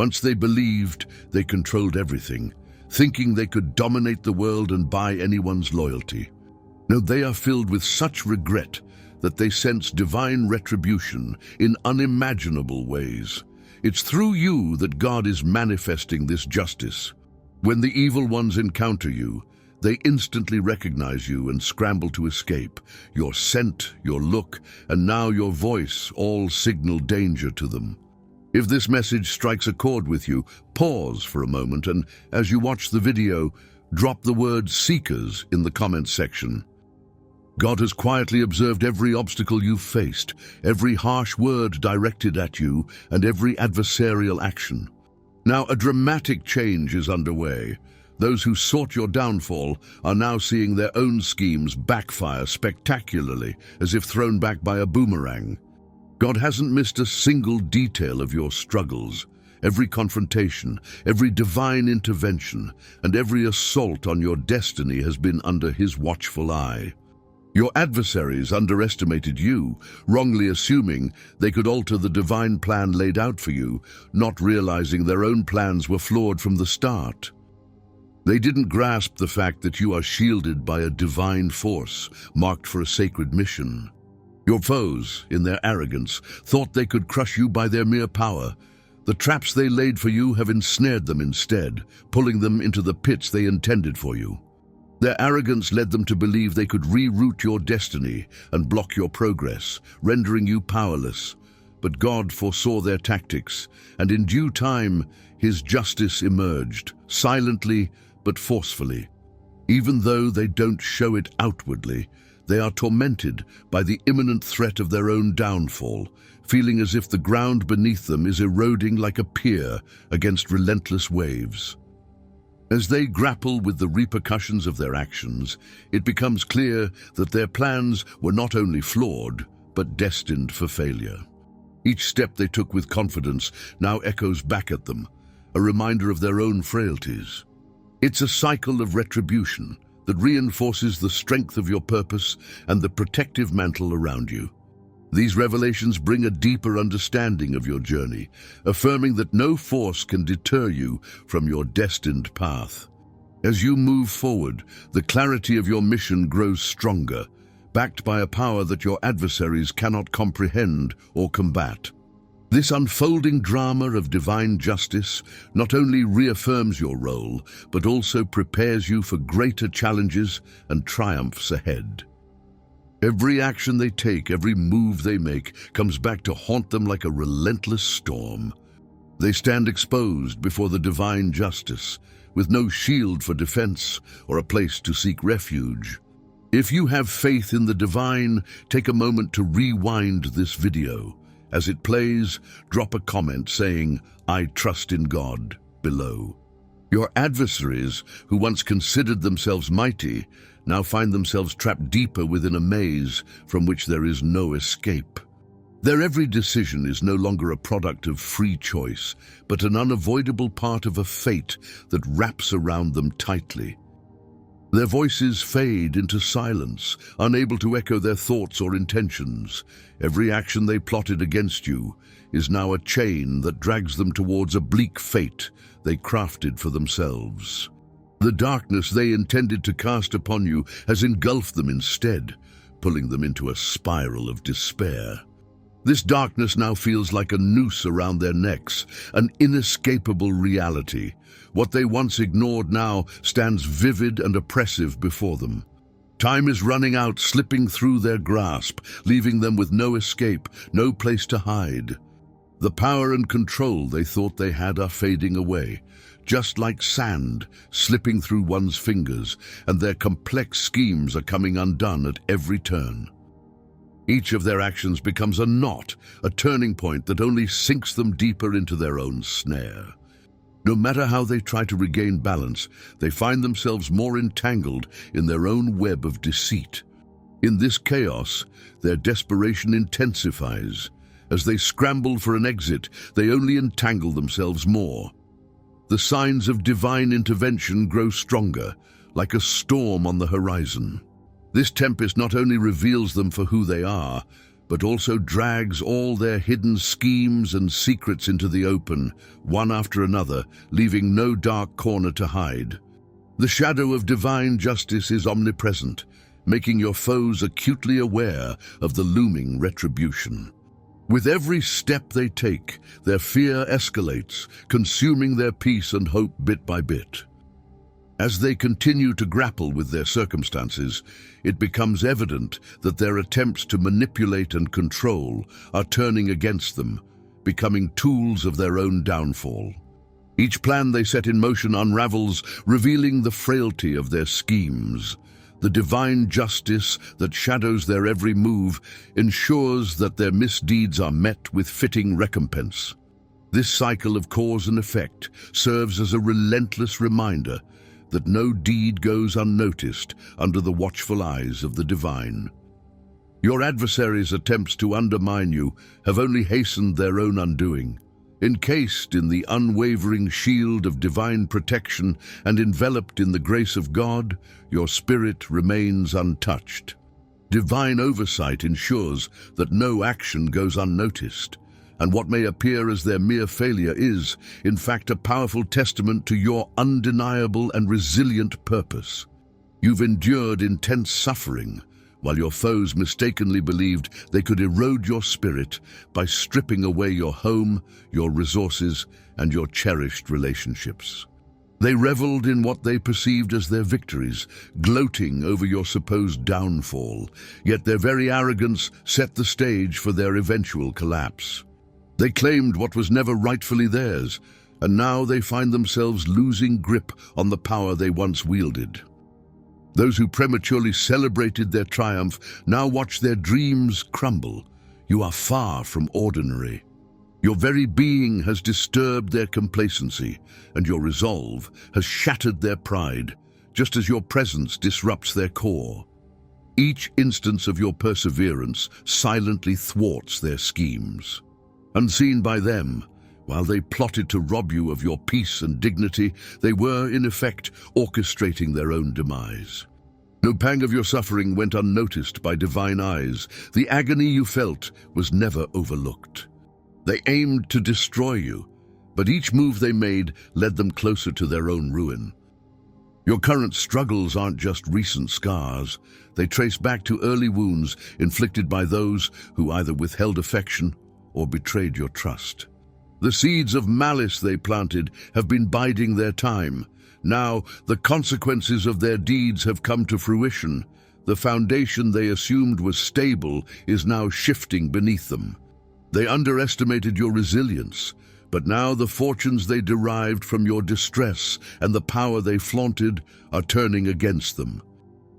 Once they believed, they controlled everything, thinking they could dominate the world and buy anyone's loyalty. No, they are filled with such regret that they sense divine retribution in unimaginable ways. It's through you that God is manifesting this justice. When the evil ones encounter you, they instantly recognize you and scramble to escape. Your scent, your look, and now your voice all signal danger to them. If this message strikes a chord with you, pause for a moment and, as you watch the video, drop the word Seekers in the comments section. God has quietly observed every obstacle you've faced, every harsh word directed at you, and every adversarial action. Now a dramatic change is underway. Those who sought your downfall are now seeing their own schemes backfire spectacularly, as if thrown back by a boomerang. God hasn't missed a single detail of your struggles. Every confrontation, every divine intervention, and every assault on your destiny has been under His watchful eye. Your adversaries underestimated you, wrongly assuming they could alter the divine plan laid out for you, not realizing their own plans were flawed from the start. They didn't grasp the fact that you are shielded by a divine force, marked for a sacred mission. Your foes, in their arrogance, thought they could crush you by their mere power. The traps they laid for you have ensnared them instead, pulling them into the pits they intended for you. Their arrogance led them to believe they could reroute your destiny and block your progress, rendering you powerless. But God foresaw their tactics, and in due time, His justice emerged, silently but forcefully. Even though they don't show it outwardly, they are tormented by the imminent threat of their own downfall, feeling as if the ground beneath them is eroding like a pier against relentless waves. As they grapple with the repercussions of their actions, it becomes clear that their plans were not only flawed, but destined for failure. Each step they took with confidence now echoes back at them, a reminder of their own frailties. It's a cycle of retribution that reinforces the strength of your purpose and the protective mantle around you. These revelations bring a deeper understanding of your journey, affirming that no force can deter you from your destined path. As you move forward, the clarity of your mission grows stronger, backed by a power that your adversaries cannot comprehend or combat. This unfolding drama of divine justice not only reaffirms your role, but also prepares you for greater challenges and triumphs ahead. Every action they take, every move they make, comes back to haunt them like a relentless storm. They stand exposed before the divine justice, with no shield for defense or a place to seek refuge. If you have faith in the divine, take a moment to rewind this video. As it plays, drop a comment saying, "I trust in God," below. Your adversaries, who once considered themselves mighty, now find themselves trapped deeper within a maze from which there is no escape. Their every decision is no longer a product of free choice, but an unavoidable part of a fate that wraps around them tightly. Their voices fade into silence, unable to echo their thoughts or intentions. Every action they plotted against you is now a chain that drags them towards a bleak fate they crafted for themselves. The darkness they intended to cast upon you has engulfed them instead, pulling them into a spiral of despair. This darkness now feels like a noose around their necks, an inescapable reality. What they once ignored now stands vivid and oppressive before them. Time is running out, slipping through their grasp, leaving them with no escape, no place to hide. The power and control they thought they had are fading away, just like sand slipping through one's fingers, and their complex schemes are coming undone at every turn. Each of their actions becomes a knot, a turning point that only sinks them deeper into their own snare. No matter how they try to regain balance, they find themselves more entangled in their own web of deceit. In this chaos, their desperation intensifies. As they scramble for an exit, they only entangle themselves more. The signs of divine intervention grow stronger, like a storm on the horizon. This tempest not only reveals them for who they are, but also drags all their hidden schemes and secrets into the open, one after another, leaving no dark corner to hide. The shadow of divine justice is omnipresent, making your foes acutely aware of the looming retribution. With every step they take, their fear escalates, consuming their peace and hope bit by bit. As they continue to grapple with their circumstances, it becomes evident that their attempts to manipulate and control are turning against them, becoming tools of their own downfall. Each plan they set in motion unravels, revealing the frailty of their schemes. The divine justice that shadows their every move ensures that their misdeeds are met with fitting recompense. This cycle of cause and effect serves as a relentless reminder that no deed goes unnoticed under the watchful eyes of the divine. Your adversaries' attempts to undermine you have only hastened their own undoing. Encased in the unwavering shield of divine protection and enveloped in the grace of God, your spirit remains untouched. Divine oversight ensures that no action goes unnoticed, and what may appear as their mere failure is, in fact, a powerful testament to your undeniable and resilient purpose. You've endured intense suffering, while your foes mistakenly believed they could erode your spirit by stripping away your home, your resources, and your cherished relationships. They reveled in what they perceived as their victories, gloating over your supposed downfall, yet their very arrogance set the stage for their eventual collapse. They claimed what was never rightfully theirs, and now they find themselves losing grip on the power they once wielded. Those who prematurely celebrated their triumph now watch their dreams crumble. You are far from ordinary. Your very being has disturbed their complacency, and your resolve has shattered their pride, just as your presence disrupts their core. Each instance of your perseverance silently thwarts their schemes. Unseen by them, while they plotted to rob you of your peace and dignity, they were, in effect, orchestrating their own demise. No pang of your suffering went unnoticed by divine eyes. The agony you felt was never overlooked. They aimed to destroy you, but each move they made led them closer to their own ruin. Your current struggles aren't just recent scars. They trace back to early wounds inflicted by those who either withheld affection or betrayed your trust. The seeds of malice they planted have been biding their time. Now, the consequences of their deeds have come to fruition. The foundation they assumed was stable is now shifting beneath them. They underestimated your resilience, but now the fortunes they derived from your distress and the power they flaunted are turning against them.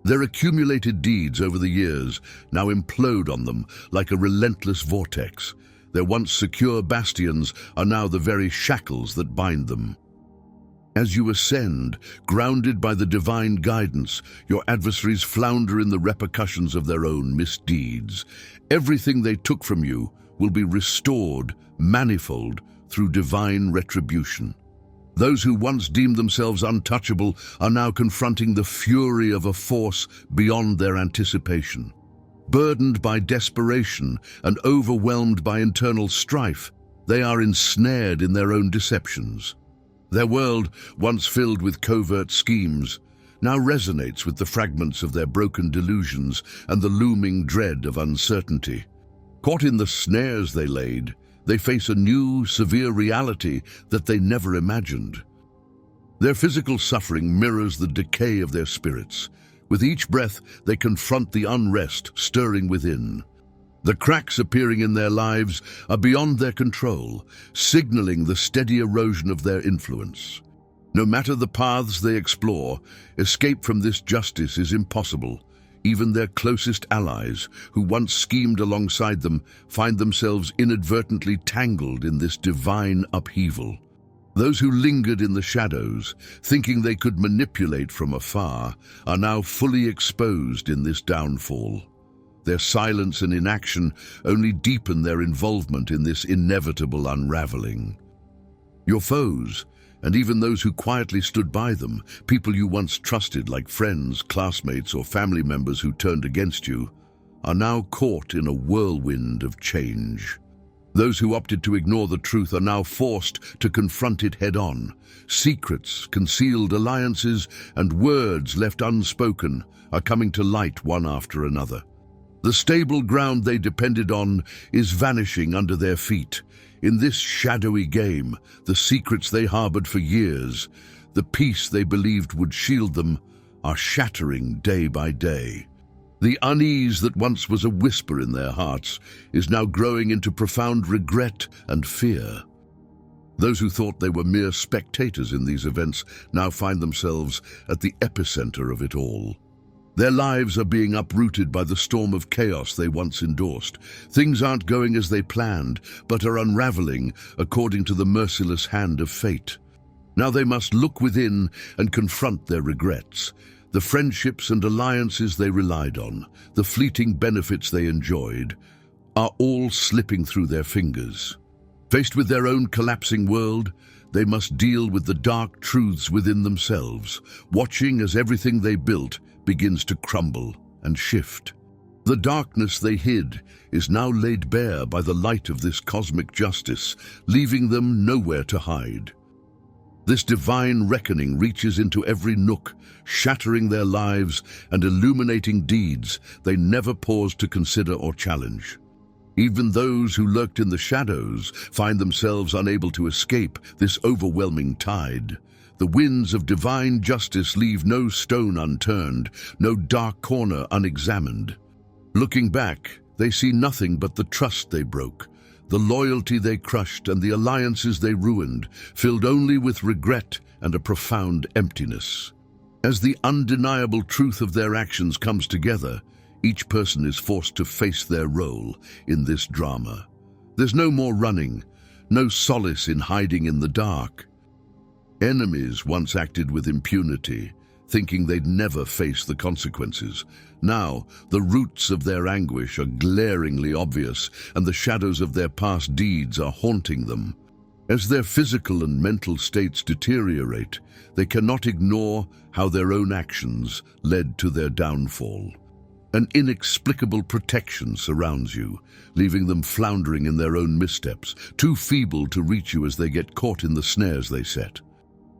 Their accumulated deeds over the years now implode on them like a relentless vortex. Their once secure bastions are now the very shackles that bind them. As you ascend, grounded by the divine guidance, your adversaries flounder in the repercussions of their own misdeeds. Everything they took from you will be restored manifold through divine retribution. Those who once deemed themselves untouchable are now confronting the fury of a force beyond their anticipation. Burdened by desperation and overwhelmed by internal strife, they are ensnared in their own deceptions. Their world, once filled with covert schemes, now resonates with the fragments of their broken delusions and the looming dread of uncertainty. Caught in the snares they laid, they face a new, severe reality that they never imagined. Their physical suffering mirrors the decay of their spirits. With each breath, they confront the unrest stirring within. The cracks appearing in their lives are beyond their control, signaling the steady erosion of their influence. No matter the paths they explore, escape from this justice is impossible. Even their closest allies, who once schemed alongside them, find themselves inadvertently tangled in this divine upheaval. Those who lingered in the shadows, thinking they could manipulate from afar, are now fully exposed in this downfall. Their silence and inaction only deepen their involvement in this inevitable unraveling. Your foes, and even those who quietly stood by them, people you once trusted like friends, classmates, or family members who turned against you, are now caught in a whirlwind of change. Those who opted to ignore the truth are now forced to confront it head-on. Secrets, concealed alliances, and words left unspoken are coming to light one after another. The stable ground they depended on is vanishing under their feet. In this shadowy game, the secrets they harbored for years, the peace they believed would shield them, are shattering day by day. The unease that once was a whisper in their hearts is now growing into profound regret and fear. Those who thought they were mere spectators in these events now find themselves at the epicenter of it all. Their lives are being uprooted by the storm of chaos they once endorsed. Things aren't going as they planned, but are unraveling according to the merciless hand of fate. Now they must look within and confront their regrets. The friendships and alliances they relied on, the fleeting benefits they enjoyed, are all slipping through their fingers. Faced with their own collapsing world, they must deal with the dark truths within themselves, watching as everything they built begins to crumble and shift. The darkness they hid is now laid bare by the light of this cosmic justice, leaving them nowhere to hide. This divine reckoning reaches into every nook, shattering their lives and illuminating deeds they never paused to consider or challenge. Even those who lurked in the shadows find themselves unable to escape this overwhelming tide. The winds of divine justice leave no stone unturned, no dark corner unexamined. Looking back, they see nothing but the trust they broke, the loyalty they crushed, and the alliances they ruined, filled only with regret and a profound emptiness. As the undeniable truth of their actions comes together, each person is forced to face their role in this drama. There's no more running, no solace in hiding in the dark. Enemies once acted with impunity, thinking they'd never face the consequences. Now, the roots of their anguish are glaringly obvious, and the shadows of their past deeds are haunting them. As their physical and mental states deteriorate, they cannot ignore how their own actions led to their downfall. An inexplicable protection surrounds you, leaving them floundering in their own missteps, too feeble to reach you as they get caught in the snares they set.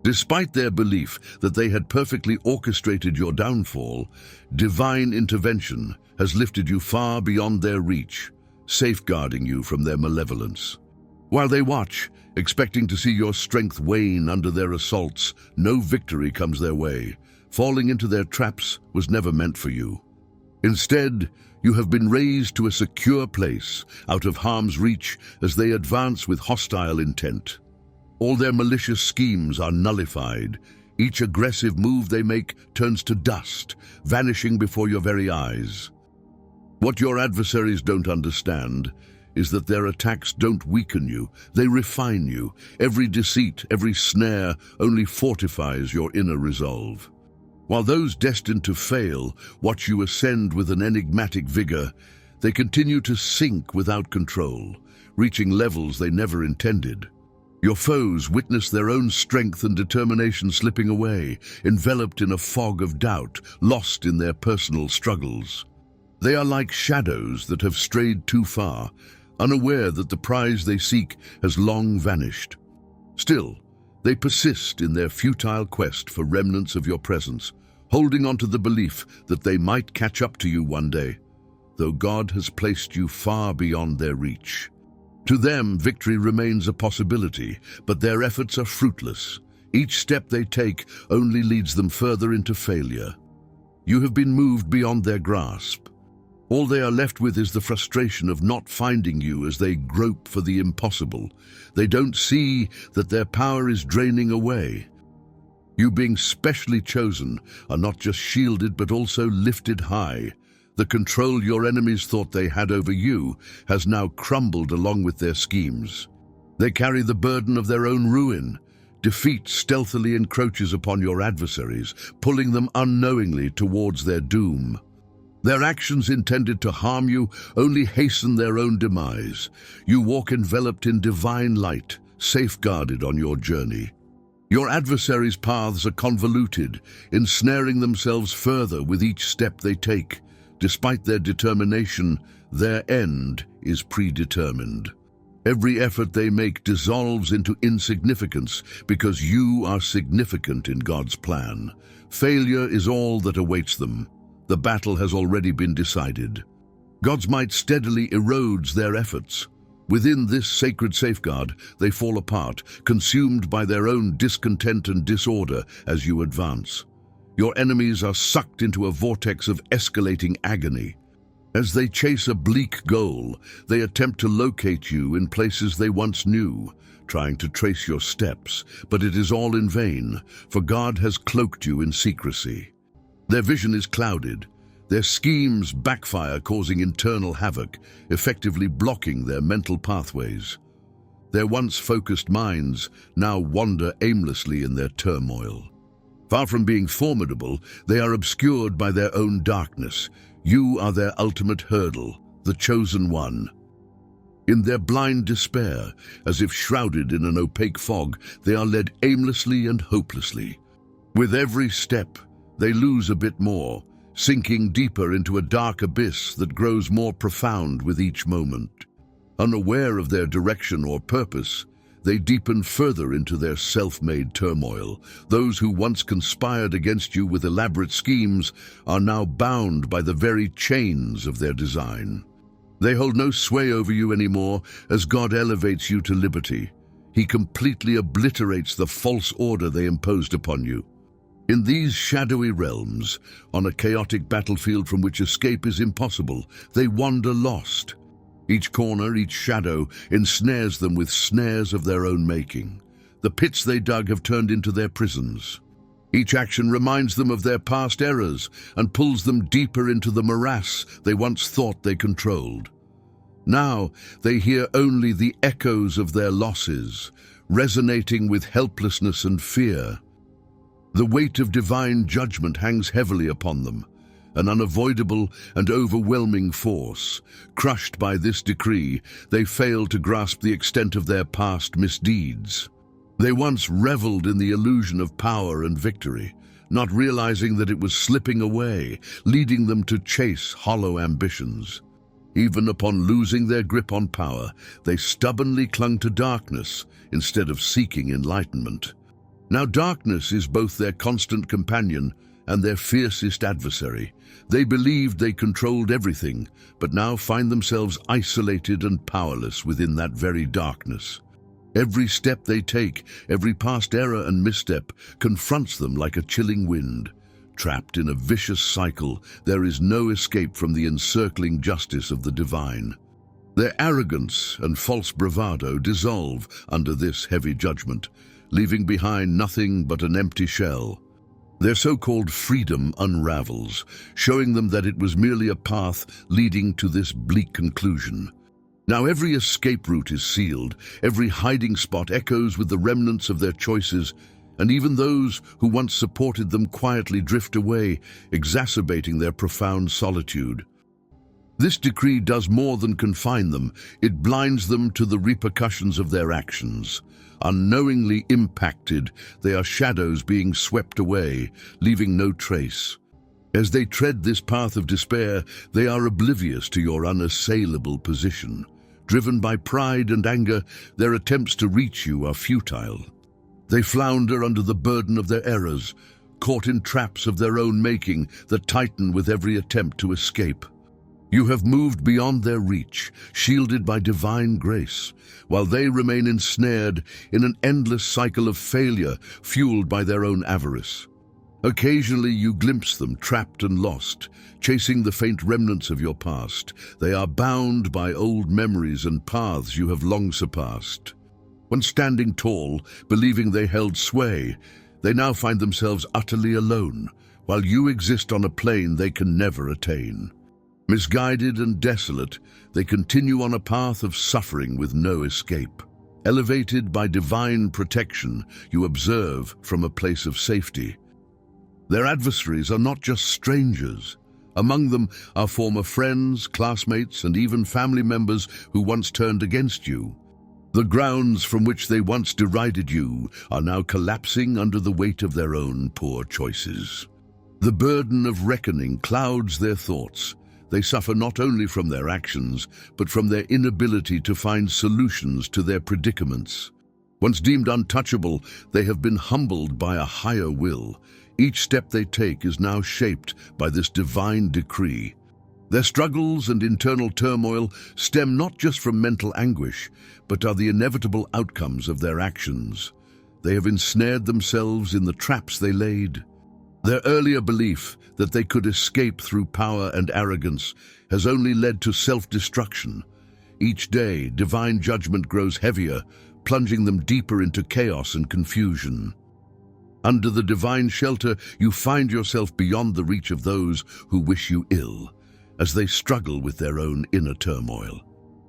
Despite their belief that they had perfectly orchestrated your downfall, divine intervention has lifted you far beyond their reach, safeguarding you from their malevolence. While they watch, expecting to see your strength wane under their assaults, no victory comes their way. Falling into their traps was never meant for you. Instead, you have been raised to a secure place, out of harm's reach as they advance with hostile intent. All their malicious schemes are nullified. Each aggressive move they make turns to dust, vanishing before your very eyes. What your adversaries don't understand is that their attacks don't weaken you, they refine you. Every deceit, every snare only fortifies your inner resolve. While those destined to fail watch you ascend with an enigmatic vigor, they continue to sink without control, reaching levels they never intended. Your foes witness their own strength and determination slipping away, enveloped in a fog of doubt, lost in their personal struggles. They are like shadows that have strayed too far, unaware that the prize they seek has long vanished. Still, they persist in their futile quest for remnants of your presence, holding on to the belief that they might catch up to you one day, though God has placed you far beyond their reach. To them, victory remains a possibility, but their efforts are fruitless. Each step they take only leads them further into failure. You have been moved beyond their grasp. All they are left with is the frustration of not finding you as they grope for the impossible. They don't see that their power is draining away. You, being specially chosen, are not just shielded but also lifted high. The control your enemies thought they had over you has now crumbled along with their schemes. They carry the burden of their own ruin. Defeat stealthily encroaches upon your adversaries, pulling them unknowingly towards their doom. Their actions intended to harm you only hasten their own demise. You walk enveloped in divine light, safeguarded on your journey. Your adversaries' paths are convoluted, ensnaring themselves further with each step they take. Despite their determination, their end is predetermined. Every effort they make dissolves into insignificance because you are significant in God's plan. Failure is all that awaits them. The battle has already been decided. God's might steadily erodes their efforts. Within this sacred safeguard, they fall apart, consumed by their own discontent and disorder as you advance. Your enemies are sucked into a vortex of escalating agony. As they chase a bleak goal, they attempt to locate you in places they once knew, trying to trace your steps, but it is all in vain, for God has cloaked you in secrecy. Their vision is clouded. Their schemes backfire, causing internal havoc, effectively blocking their mental pathways. Their once focused minds now wander aimlessly in their turmoil. Far from being formidable, they are obscured by their own darkness. You are their ultimate hurdle, the chosen one. In their blind despair, as if shrouded in an opaque fog, they are led aimlessly and hopelessly. With every step, they lose a bit more, sinking deeper into a dark abyss that grows more profound with each moment. Unaware of their direction or purpose, they deepen further into their self-made turmoil. Those who once conspired against you with elaborate schemes are now bound by the very chains of their design. They hold no sway over you anymore as God elevates you to liberty. He completely obliterates the false order they imposed upon you. In these shadowy realms, on a chaotic battlefield from which escape is impossible, they wander lost. Each corner, each shadow, ensnares them with snares of their own making. The pits they dug have turned into their prisons. Each action reminds them of their past errors and pulls them deeper into the morass they once thought they controlled. Now they hear only the echoes of their losses, resonating with helplessness and fear. The weight of divine judgment hangs heavily upon them, an unavoidable and overwhelming force. Crushed by this decree, they fail to grasp the extent of their past misdeeds. They once reveled in the illusion of power and victory, not realizing that it was slipping away, leading them to chase hollow ambitions. Even upon losing their grip on power, they stubbornly clung to darkness instead of seeking enlightenment. Now darkness is both their constant companion and their fiercest adversary. They believed they controlled everything, but now find themselves isolated and powerless within that very darkness. Every step they take, every past error and misstep, confronts them like a chilling wind. Trapped in a vicious cycle, there is no escape from the encircling justice of the divine. Their arrogance and false bravado dissolve under this heavy judgment, leaving behind nothing but an empty shell. Their so-called freedom unravels, showing them that it was merely a path leading to this bleak conclusion. Now every escape route is sealed, every hiding spot echoes with the remnants of their choices, and even those who once supported them quietly drift away, exacerbating their profound solitude. This decree does more than confine them, it blinds them to the repercussions of their actions. Unknowingly impacted, they are shadows being swept away, leaving no trace. As they tread this path of despair, they are oblivious to your unassailable position. Driven by pride and anger, their attempts to reach you are futile. They flounder under the burden of their errors, caught in traps of their own making that tighten with every attempt to escape. You have moved beyond their reach, shielded by divine grace, while they remain ensnared in an endless cycle of failure fueled by their own avarice. Occasionally you glimpse them trapped and lost, chasing the faint remnants of your past. They are bound by old memories and paths you have long surpassed. When standing tall, believing they held sway, they now find themselves utterly alone, while you exist on a plane they can never attain. Misguided and desolate, they continue on a path of suffering with no escape. Elevated by divine protection, you observe from a place of safety. Their adversaries are not just strangers. Among them are former friends, classmates, and even family members who once turned against you. The grounds from which they once derided you are now collapsing under the weight of their own poor choices. The burden of reckoning clouds their thoughts, They suffer not only from their actions, but from their inability to find solutions to their predicaments. Once deemed untouchable, they have been humbled by a higher will. Each step they take is now shaped by this divine decree. Their struggles and internal turmoil stem not just from mental anguish, but are the inevitable outcomes of their actions. They have ensnared themselves in the traps they laid. Their earlier belief that they could escape through power and arrogance has only led to self-destruction. Each day, divine judgment grows heavier, plunging them deeper into chaos and confusion. Under the divine shelter, you find yourself beyond the reach of those who wish you ill, as they struggle with their own inner turmoil.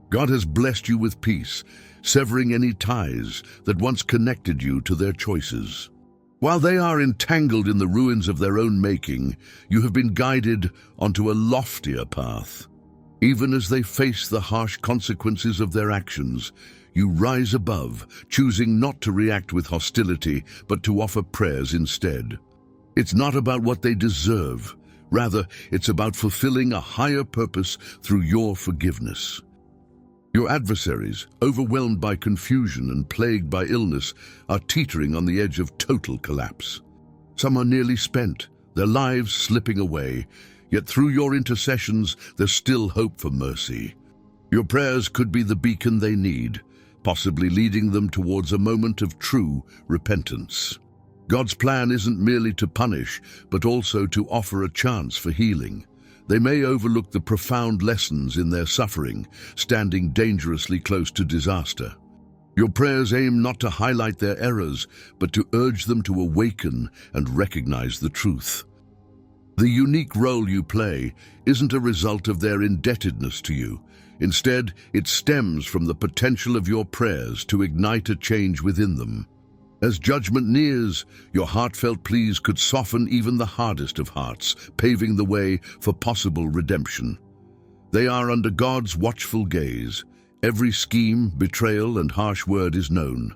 God has blessed you with peace, severing any ties that once connected you to their choices. While they are entangled in the ruins of their own making, you have been guided onto a loftier path. Even as they face the harsh consequences of their actions, you rise above, choosing not to react with hostility, but to offer prayers instead. It's not about what they deserve. Rather, it's about fulfilling a higher purpose through your forgiveness. Your adversaries, overwhelmed by confusion and plagued by illness, are teetering on the edge of total collapse. Some are nearly spent, their lives slipping away, yet through your intercessions there's still hope for mercy. Your prayers could be the beacon they need, possibly leading them towards a moment of true repentance. God's plan isn't merely to punish, but also to offer a chance for healing. They may overlook the profound lessons in their suffering, standing dangerously close to disaster. Your prayers aim not to highlight their errors, but to urge them to awaken and recognize the truth. The unique role you play isn't a result of their indebtedness to you. Instead, it stems from the potential of your prayers to ignite a change within them. As judgment nears, your heartfelt pleas could soften even the hardest of hearts, paving the way for possible redemption. They are under God's watchful gaze. Every scheme, betrayal, and harsh word is known.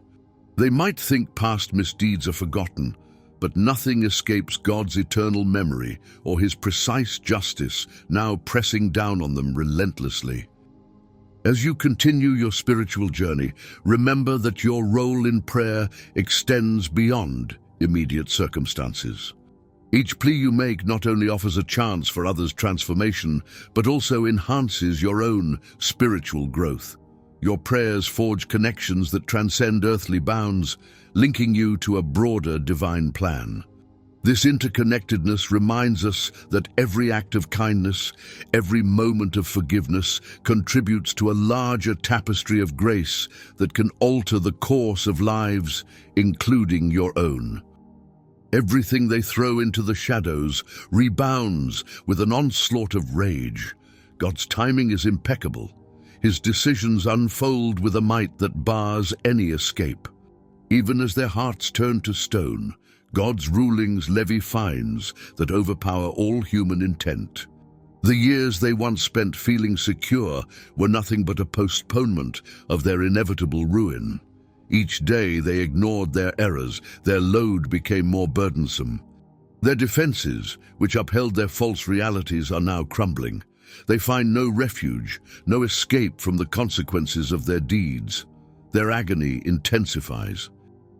They might think past misdeeds are forgotten, but nothing escapes God's eternal memory or His precise justice, now pressing down on them relentlessly. As you continue your spiritual journey, remember that your role in prayer extends beyond immediate circumstances. Each plea you make not only offers a chance for others' transformation, but also enhances your own spiritual growth. Your prayers forge connections that transcend earthly bounds, linking you to a broader divine plan. This interconnectedness reminds us that every act of kindness, every moment of forgiveness contributes to a larger tapestry of grace that can alter the course of lives, including your own. Everything they throw into the shadows rebounds with an onslaught of rage. God's timing is impeccable. His decisions unfold with a might that bars any escape. Even as their hearts turn to stone, God's rulings levy fines that overpower all human intent. The years they once spent feeling secure were nothing but a postponement of their inevitable ruin. Each day they ignored their errors, their load became more burdensome. Their defenses, which upheld their false realities, are now crumbling. They find no refuge, no escape from the consequences of their deeds. Their agony intensifies.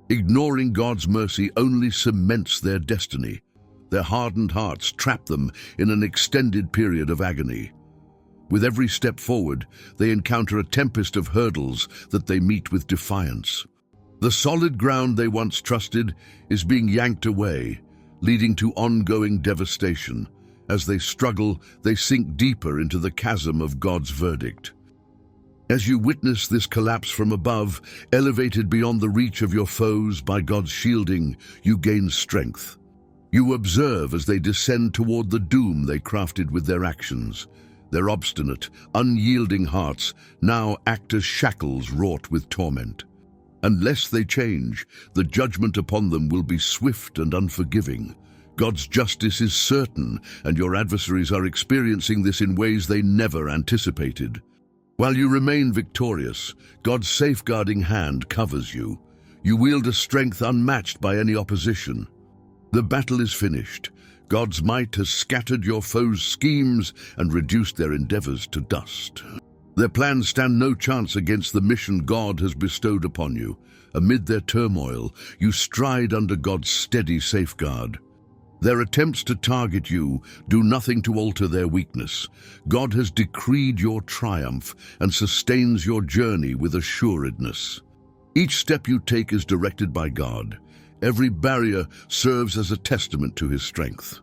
Ignoring God's mercy only cements their destiny. Their hardened hearts trap them in an extended period of agony. With every step forward, they encounter a tempest of hurdles that they meet with defiance. The solid ground they once trusted is being yanked away, leading to ongoing devastation. As they struggle, they sink deeper into the chasm of God's verdict. As you witness this collapse from above, elevated beyond the reach of your foes by God's shielding, you gain strength. You observe as they descend toward the doom they crafted with their actions. Their obstinate, unyielding hearts now act as shackles wrought with torment. Unless they change, the judgment upon them will be swift and unforgiving. God's justice is certain, and your adversaries are experiencing this in ways they never anticipated. While you remain victorious, God's safeguarding hand covers you. You wield a strength unmatched by any opposition. The battle is finished. God's might has scattered your foes' schemes and reduced their endeavors to dust. Their plans stand no chance against the mission God has bestowed upon you. Amid their turmoil, you stride under God's steady safeguard. Their attempts to target you do nothing to alter their weakness. God has decreed your triumph and sustains your journey with assuredness. Each step you take is directed by God. Every barrier serves as a testament to His strength.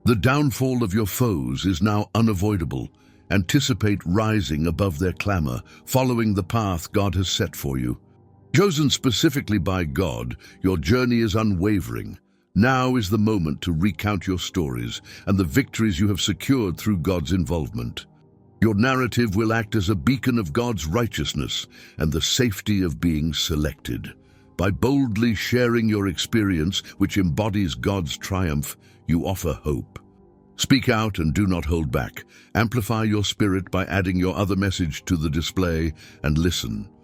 The downfall of your foes is now unavoidable. Anticipate rising above their clamor, following the path God has set for you. Chosen specifically by God, your journey is unwavering. Now is the moment to recount your stories and the victories you have secured through God's involvement. Your narrative will act as a beacon of God's righteousness and the safety of being selected. By boldly sharing your experience, which embodies God's triumph, you offer hope. Speak out and do not hold back. Amplify your spirit by adding your other message to the display and listen.